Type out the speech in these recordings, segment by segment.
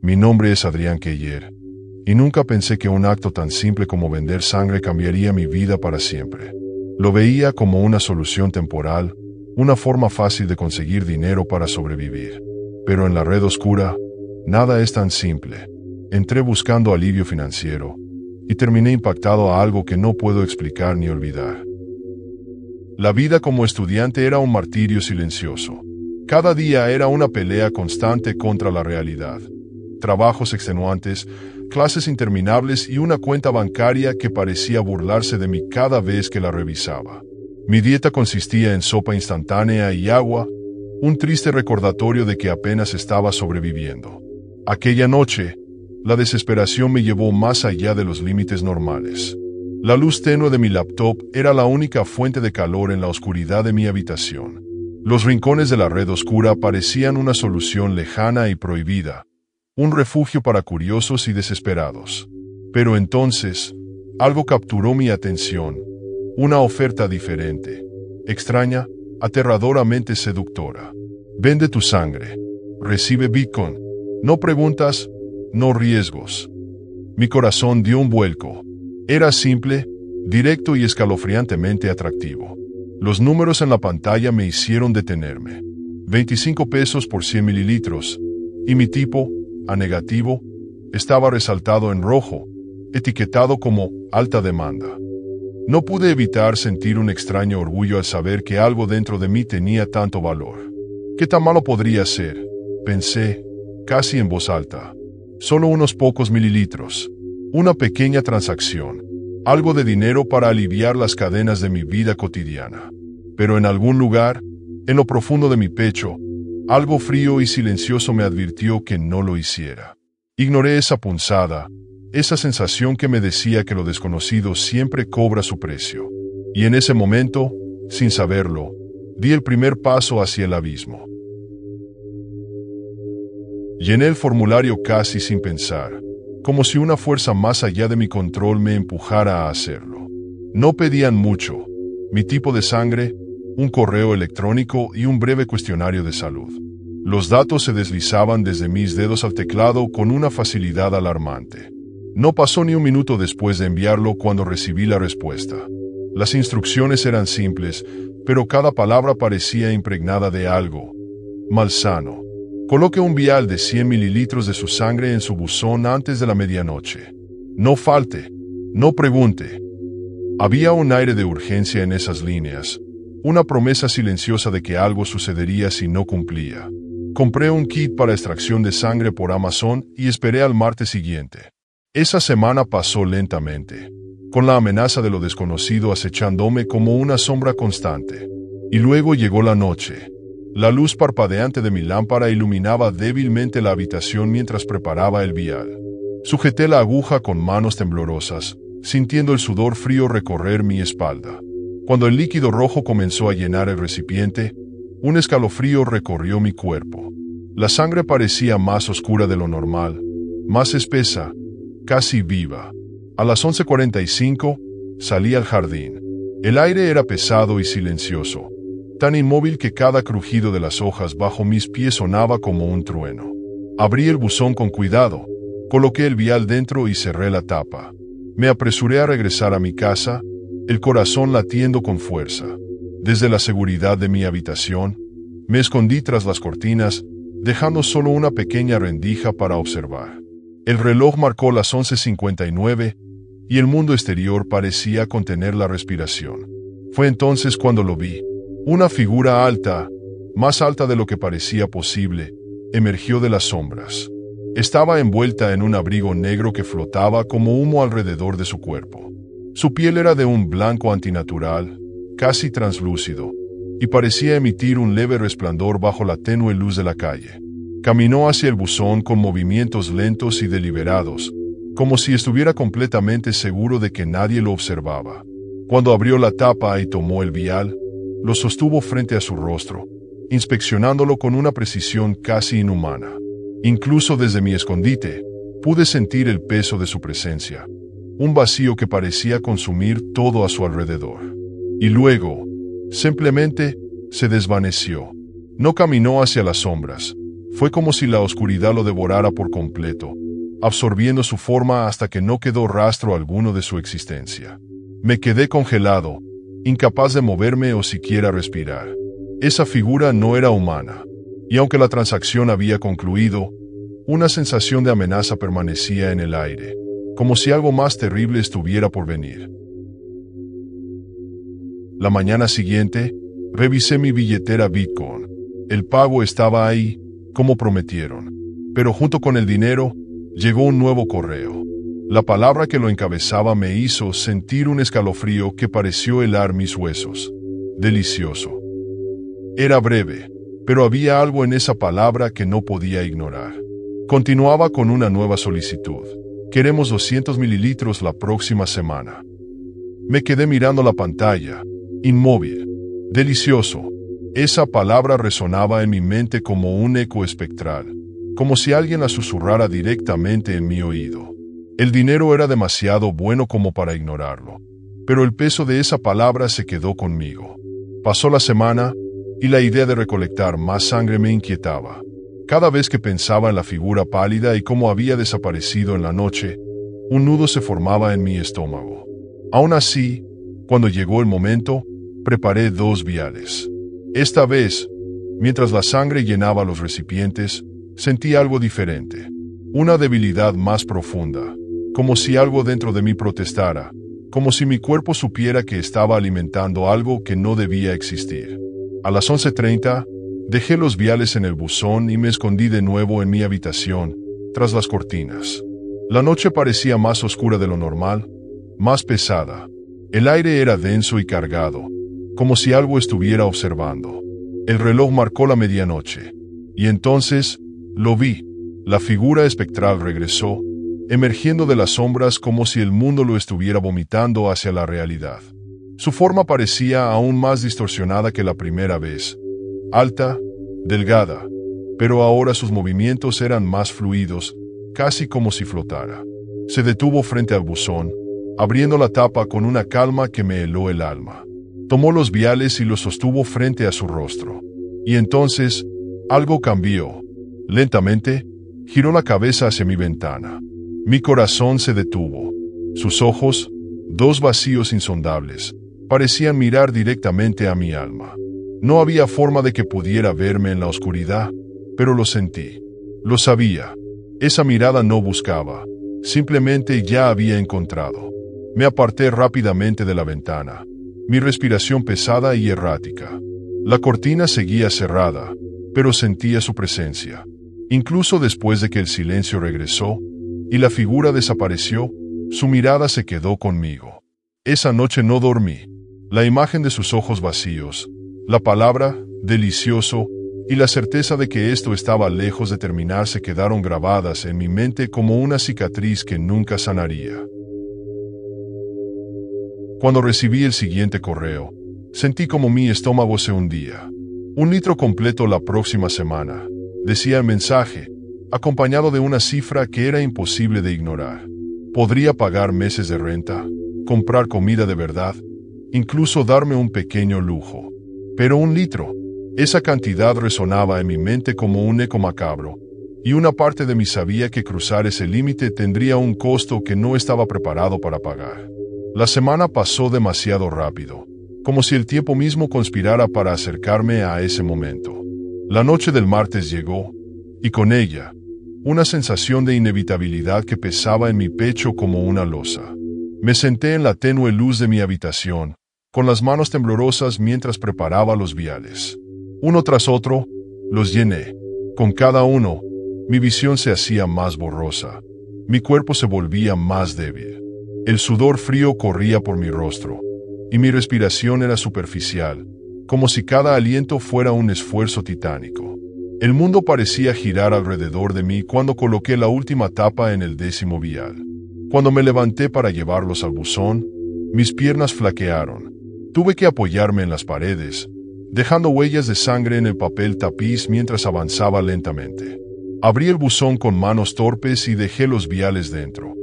Mi nombre es Adrián Keller, y nunca pensé que un acto tan simple como vender sangre cambiaría mi vida para siempre. Lo veía como una solución temporal, una forma fácil de conseguir dinero para sobrevivir. Pero en la red oscura, nada es tan simple. Entré buscando alivio financiero, y terminé impactado a algo que no puedo explicar ni olvidar. La vida como estudiante era un martirio silencioso. Cada día era una pelea constante contra la realidad. Trabajos extenuantes, clases interminables y una cuenta bancaria que parecía burlarse de mí cada vez que la revisaba. Mi dieta consistía en sopa instantánea y agua, un triste recordatorio de que apenas estaba sobreviviendo. Aquella noche, la desesperación me llevó más allá de los límites normales. La luz tenue de mi laptop era la única fuente de calor en la oscuridad de mi habitación. Los rincones de la red oscura parecían una solución lejana y prohibida, un refugio para curiosos y desesperados. Pero entonces, algo capturó mi atención, una oferta diferente, extraña, aterradoramente seductora. Vende tu sangre, recibe Bitcoin, no preguntas, no riesgos. Mi corazón dio un vuelco. Era simple, directo y escalofriantemente atractivo. Los números en la pantalla me hicieron detenerme. 25 pesos por 100 mililitros, y mi tipo, A negativo, estaba resaltado en rojo, etiquetado como alta demanda. No pude evitar sentir un extraño orgullo al saber que algo dentro de mí tenía tanto valor. ¿Qué tan malo podría ser? Pensé, casi en voz alta. Solo unos pocos mililitros. Una pequeña transacción. Algo de dinero para aliviar las cadenas de mi vida cotidiana. Pero en algún lugar, en lo profundo de mi pecho, algo frío y silencioso me advirtió que no lo hiciera. Ignoré esa punzada, esa sensación que me decía que lo desconocido siempre cobra su precio. Y en ese momento, sin saberlo, di el primer paso hacia el abismo. Llené el formulario casi sin pensar, como si una fuerza más allá de mi control me empujara a hacerlo. No pedían mucho: mi tipo de sangre, un correo electrónico y un breve cuestionario de salud. Los datos se deslizaban desde mis dedos al teclado con una facilidad alarmante. No pasó ni un minuto después de enviarlo cuando recibí la respuesta. Las instrucciones eran simples, pero cada palabra parecía impregnada de algo malsano. Coloque un vial de 100 mililitros de su sangre en su buzón antes de la medianoche. No falte, no pregunte. Había un aire de urgencia en esas líneas, una promesa silenciosa de que algo sucedería si no cumplía. Compré un kit para extracción de sangre por Amazon y esperé al martes siguiente. Esa semana pasó lentamente, con la amenaza de lo desconocido acechándome como una sombra constante. Y luego llegó la noche. La luz parpadeante de mi lámpara iluminaba débilmente la habitación mientras preparaba el vial. Sujeté la aguja con manos temblorosas, sintiendo el sudor frío recorrer mi espalda. Cuando el líquido rojo comenzó a llenar el recipiente, un escalofrío recorrió mi cuerpo. La sangre parecía más oscura de lo normal, más espesa, casi viva. A las 11:45, salí al jardín. El aire era pesado y silencioso, tan inmóvil que cada crujido de las hojas bajo mis pies sonaba como un trueno. Abrí el buzón con cuidado, coloqué el vial dentro y cerré la tapa. Me apresuré a regresar a mi casa, el corazón latiendo con fuerza. Desde la seguridad de mi habitación, me escondí tras las cortinas, dejando solo una pequeña rendija para observar. El reloj marcó las 11:59 y el mundo exterior parecía contener la respiración. Fue entonces cuando lo vi. Una figura alta, más alta de lo que parecía posible, emergió de las sombras. Estaba envuelta en un abrigo negro que flotaba como humo alrededor de su cuerpo. Su piel era de un blanco antinatural, casi translúcido, y parecía emitir un leve resplandor bajo la tenue luz de la calle. Caminó hacia el buzón con movimientos lentos y deliberados, como si estuviera completamente seguro de que nadie lo observaba. Cuando abrió la tapa y tomó el vial, lo sostuvo frente a su rostro, inspeccionándolo con una precisión casi inhumana. Incluso desde mi escondite, pude sentir el peso de su presencia, un vacío que parecía consumir todo a su alrededor. Y luego, simplemente, se desvaneció. No caminó hacia las sombras, Fue como si la oscuridad lo devorara por completo, absorbiendo su forma hasta que no quedó rastro alguno de su existencia. Me quedé congelado, incapaz de moverme o siquiera respirar. Esa figura no era humana, y aunque la transacción había concluido, una sensación de amenaza permanecía en el aire, como si algo más terrible estuviera por venir. La mañana siguiente, revisé mi billetera Bitcoin. El pago estaba ahí, como prometieron. Pero junto con el dinero, llegó un nuevo correo. La palabra que lo encabezaba me hizo sentir un escalofrío que pareció helar mis huesos. Delicioso. Era breve, pero había algo en esa palabra que no podía ignorar. Continuaba con una nueva solicitud. Queremos 200 mililitros la próxima semana. Me quedé mirando la pantalla, inmóvil. Delicioso. Esa palabra resonaba en mi mente como un eco espectral, como si alguien la susurrara directamente en mi oído. El dinero era demasiado bueno como para ignorarlo, pero el peso de esa palabra se quedó conmigo. Pasó la semana, y la idea de recolectar más sangre me inquietaba. Cada vez que pensaba en la figura pálida y cómo había desaparecido en la noche, un nudo se formaba en mi estómago. Aún así, cuando llegó el momento, preparé 2 viales. Esta vez, mientras la sangre llenaba los recipientes, sentí algo diferente. Una debilidad más profunda, como si algo dentro de mí protestara, como si mi cuerpo supiera que estaba alimentando algo que no debía existir. A las 11:30, dejé los viales en el buzón y me escondí de nuevo en mi habitación, tras las cortinas. La noche parecía más oscura de lo normal, más pesada. El aire era denso y cargado, como si algo estuviera observando. El reloj marcó la medianoche, y entonces, lo vi. La figura espectral regresó, emergiendo de las sombras como si el mundo lo estuviera vomitando hacia la realidad. Su forma parecía aún más distorsionada que la primera vez. Alta, delgada, pero ahora sus movimientos eran más fluidos, casi como si flotara. Se detuvo frente al buzón, abriendo la tapa con una calma que me heló el alma. Tomó los viales y los sostuvo frente a su rostro. Y entonces, algo cambió. Lentamente, giró la cabeza hacia mi ventana. Mi corazón se detuvo. Sus ojos, 2 vacíos insondables, parecían mirar directamente a mi alma. No había forma de que pudiera verme en la oscuridad, pero lo sentí. Lo sabía. Esa mirada no buscaba, simplemente ya había encontrado. Me aparté rápidamente de la ventana, mi respiración pesada y errática. La cortina seguía cerrada, pero sentía su presencia. Incluso después de que el silencio regresó y la figura desapareció, su mirada se quedó conmigo. Esa noche no dormí. La imagen de sus ojos vacíos, la palabra, delicioso, y la certeza de que esto estaba lejos de terminar se quedaron grabadas en mi mente como una cicatriz que nunca sanaría. Cuando recibí el siguiente correo, sentí como mi estómago se hundía. 1 litro completo la próxima semana, decía el mensaje, acompañado de una cifra que era imposible de ignorar. Podría pagar meses de renta, comprar comida de verdad, incluso darme un pequeño lujo. Pero 1 litro, esa cantidad resonaba en mi mente como un eco macabro, y una parte de mí sabía que cruzar ese límite tendría un costo que no estaba preparado para pagar. La semana pasó demasiado rápido, como si el tiempo mismo conspirara para acercarme a ese momento. La noche del martes llegó, y con ella, una sensación de inevitabilidad que pesaba en mi pecho como una losa. Me senté en la tenue luz de mi habitación, con las manos temblorosas mientras preparaba los viales. Uno tras otro, los llené. Con cada uno, mi visión se hacía más borrosa. Mi cuerpo se volvía más débil. El sudor frío corría por mi rostro, y mi respiración era superficial, como si cada aliento fuera un esfuerzo titánico. El mundo parecía girar alrededor de mí cuando coloqué la última tapa en el 10º vial. Cuando me levanté para llevarlos al buzón, mis piernas flaquearon. Tuve que apoyarme en las paredes, dejando huellas de sangre en el papel tapiz mientras avanzaba lentamente. Abrí el buzón con manos torpes y dejé los viales dentro,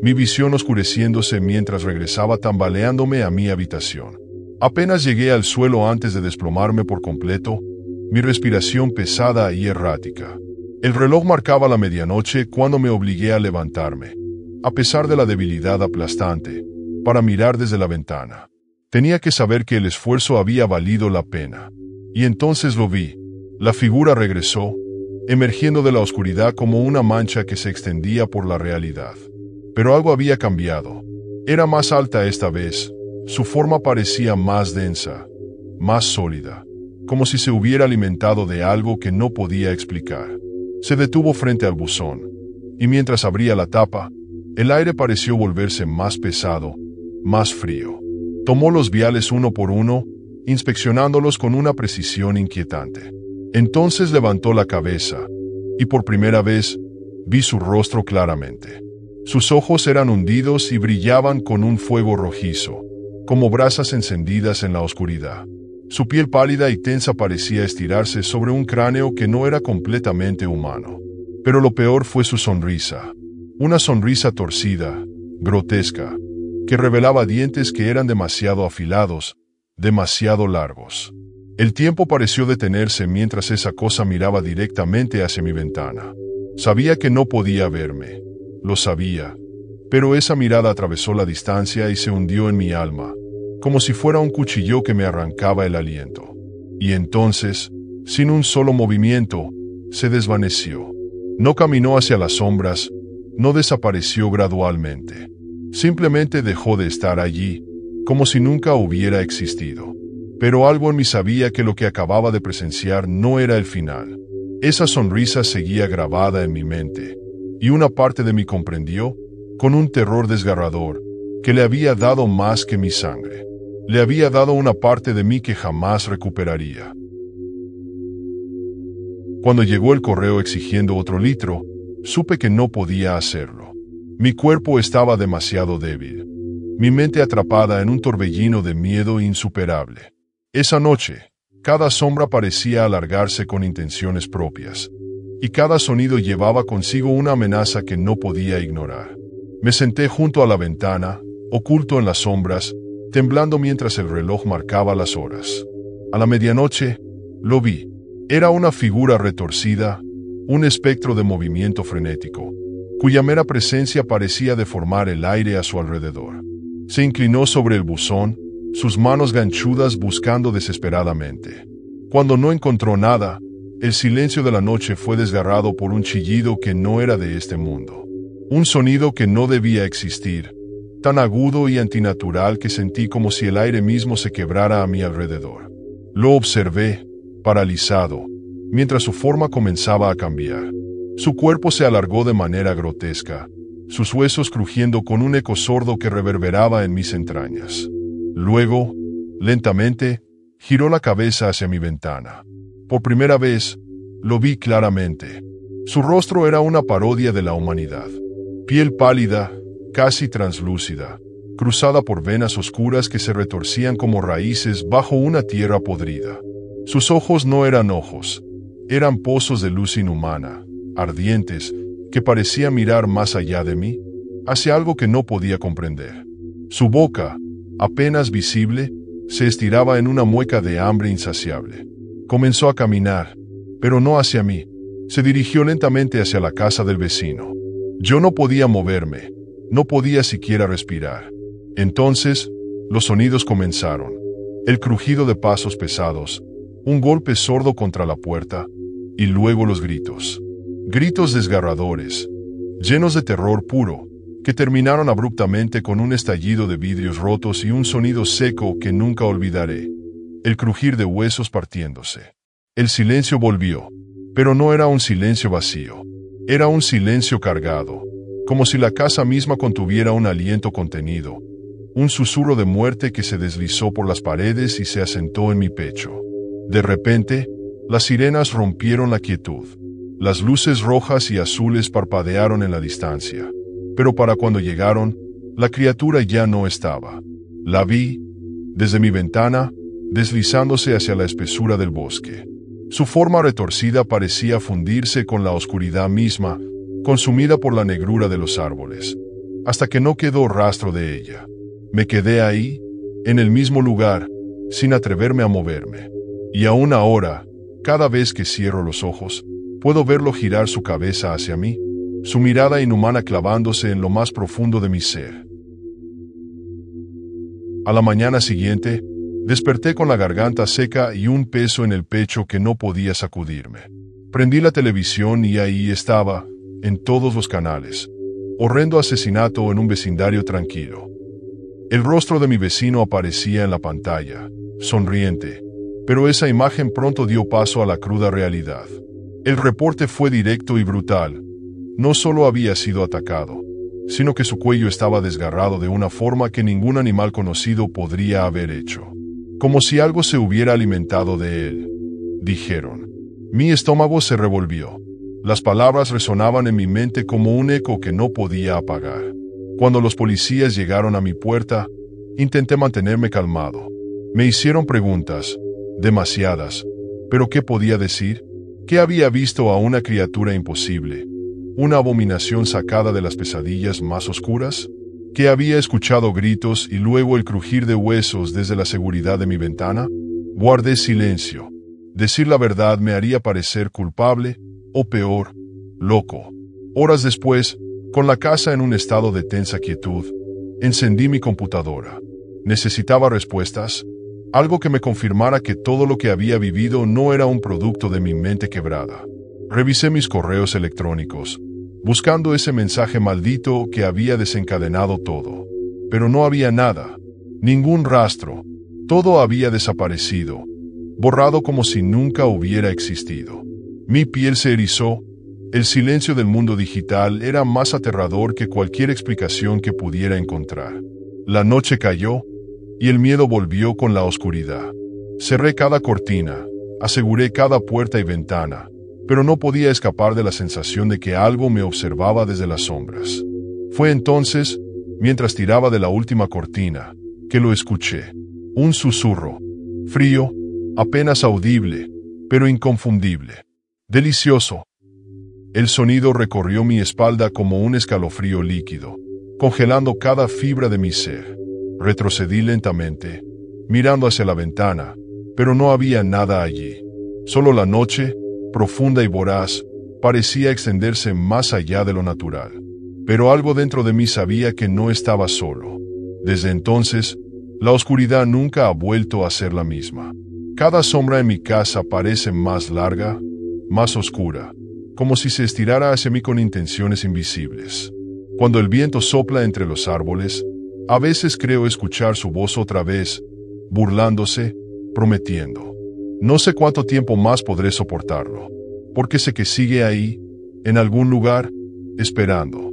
mi visión oscureciéndose mientras regresaba tambaleándome a mi habitación. Apenas llegué al suelo antes de desplomarme por completo, mi respiración pesada y errática. El reloj marcaba la medianoche cuando me obligué a levantarme, a pesar de la debilidad aplastante, para mirar desde la ventana. Tenía que saber que el esfuerzo había valido la pena. Y entonces lo vi. La figura regresó, emergiendo de la oscuridad como una mancha que se extendía por la realidad. Pero algo había cambiado. Era más alta esta vez. Su forma parecía más densa, más sólida, como si se hubiera alimentado de algo que no podía explicar. Se detuvo frente al buzón, y mientras abría la tapa, el aire pareció volverse más pesado, más frío. Tomó los viales uno por uno, inspeccionándolos con una precisión inquietante. Entonces levantó la cabeza, y por primera vez, vi su rostro claramente. Sus ojos eran hundidos y brillaban con un fuego rojizo, como brasas encendidas en la oscuridad. Su piel pálida y tensa parecía estirarse sobre un cráneo que no era completamente humano. Pero lo peor fue su sonrisa. Una sonrisa torcida, grotesca, que revelaba dientes que eran demasiado afilados, demasiado largos. El tiempo pareció detenerse mientras esa cosa miraba directamente hacia mi ventana. Sabía que no podía verme. Lo sabía. Pero esa mirada atravesó la distancia y se hundió en mi alma, como si fuera un cuchillo que me arrancaba el aliento. Y entonces, sin un solo movimiento, se desvaneció. No caminó hacia las sombras, no desapareció gradualmente. Simplemente dejó de estar allí, como si nunca hubiera existido. Pero algo en mí sabía que lo que acababa de presenciar no era el final. Esa sonrisa seguía grabada en mi mente, y una parte de mí comprendió, con un terror desgarrador, que le había dado más que mi sangre. Le había dado una parte de mí que jamás recuperaría. Cuando llegó el correo exigiendo otro litro, supe que no podía hacerlo. Mi cuerpo estaba demasiado débil, mi mente atrapada en un torbellino de miedo insuperable. Esa noche, cada sombra parecía alargarse con intenciones propias, y cada sonido llevaba consigo una amenaza que no podía ignorar. Me senté junto a la ventana, oculto en las sombras, temblando mientras el reloj marcaba las horas. A la medianoche, lo vi. Era una figura retorcida, un espectro de movimiento frenético, cuya mera presencia parecía deformar el aire a su alrededor. Se inclinó sobre el buzón, sus manos ganchudas buscando desesperadamente. Cuando no encontró nada, el silencio de la noche fue desgarrado por un chillido que no era de este mundo. Un sonido que no debía existir, tan agudo y antinatural que sentí como si el aire mismo se quebrara a mi alrededor. Lo observé, paralizado, mientras su forma comenzaba a cambiar. Su cuerpo se alargó de manera grotesca, sus huesos crujiendo con un eco sordo que reverberaba en mis entrañas. Luego, lentamente, giró la cabeza hacia mi ventana. Por primera vez, lo vi claramente. Su rostro era una parodia de la humanidad. Piel pálida, casi translúcida, cruzada por venas oscuras que se retorcían como raíces bajo una tierra podrida. Sus ojos no eran ojos, eran pozos de luz inhumana, ardientes, que parecían mirar más allá de mí, hacia algo que no podía comprender. Su boca, apenas visible, se estiraba en una mueca de hambre insaciable. Comenzó a caminar, pero no hacia mí. Se dirigió lentamente hacia la casa del vecino. Yo no podía moverme, no podía siquiera respirar. Entonces, los sonidos comenzaron. El crujido de pasos pesados, un golpe sordo contra la puerta, y luego los gritos. Gritos desgarradores, llenos de terror puro, que terminaron abruptamente con un estallido de vidrios rotos y un sonido seco que nunca olvidaré. El crujir de huesos partiéndose. El silencio volvió, pero no era un silencio vacío. Era un silencio cargado, como si la casa misma contuviera un aliento contenido, un susurro de muerte que se deslizó por las paredes y se asentó en mi pecho. De repente, las sirenas rompieron la quietud. Las luces rojas y azules parpadearon en la distancia, pero para cuando llegaron, la criatura ya no estaba. La vi, desde mi ventana, deslizándose hacia la espesura del bosque. Su forma retorcida parecía fundirse con la oscuridad misma, consumida por la negrura de los árboles, hasta que no quedó rastro de ella. Me quedé ahí, en el mismo lugar, sin atreverme a moverme. Y aún ahora, cada vez que cierro los ojos, Puedo verlo girar su cabeza hacia mí, su mirada inhumana clavándose en lo más profundo de mi ser. A la mañana siguiente, desperté con la garganta seca y un peso en el pecho que no podía sacudirme. Prendí la televisión y ahí estaba, en todos los canales, horrendo asesinato en un vecindario tranquilo. El rostro de mi vecino aparecía en la pantalla, sonriente, pero esa imagen pronto dio paso a la cruda realidad. El reporte fue directo y brutal. No solo había sido atacado, sino que su cuello estaba desgarrado de una forma que ningún animal conocido podría haber hecho. Como si algo se hubiera alimentado de él, dijeron. Mi estómago se revolvió. Las palabras resonaban en mi mente como un eco que no podía apagar. Cuando los policías llegaron a mi puerta, intenté mantenerme calmado. Me hicieron preguntas, demasiadas, pero ¿qué podía decir? ¿Qué había visto a una criatura imposible? ¿Una abominación sacada de las pesadillas más oscuras? ¿Que había escuchado gritos y luego el crujir de huesos desde la seguridad de mi ventana? Guardé silencio. Decir la verdad me haría parecer culpable, o peor, loco. Horas después, con la casa en un estado de tensa quietud, encendí mi computadora. Necesitaba respuestas, algo que me confirmara que todo lo que había vivido no era un producto de mi mente quebrada. Revisé mis correos electrónicos, buscando ese mensaje maldito que había desencadenado todo. Pero no había nada, ningún rastro. Todo había desaparecido, borrado como si nunca hubiera existido. Mi piel se erizó. El silencio del mundo digital era más aterrador que cualquier explicación que pudiera encontrar. La noche cayó, y el miedo volvió con la oscuridad. Cerré cada cortina, aseguré cada puerta y ventana, pero no podía escapar de la sensación de que algo me observaba desde las sombras. Fue entonces, mientras tiraba de la última cortina, que lo escuché. Un susurro, frío, apenas audible, pero inconfundible. Delicioso. El sonido recorrió mi espalda como un escalofrío líquido, congelando cada fibra de mi ser. Retrocedí lentamente, mirando hacia la ventana, pero no había nada allí. Solo la noche, profunda y voraz, parecía extenderse más allá de lo natural. Pero algo dentro de mí sabía que no estaba solo. Desde entonces, la oscuridad nunca ha vuelto a ser la misma. Cada sombra en mi casa parece más larga, más oscura, como si se estirara hacia mí con intenciones invisibles. Cuando el viento sopla entre los árboles, a veces creo escuchar su voz otra vez, burlándose, prometiendo. No sé cuánto tiempo más podré soportarlo, porque sé que sigue ahí, en algún lugar, esperando.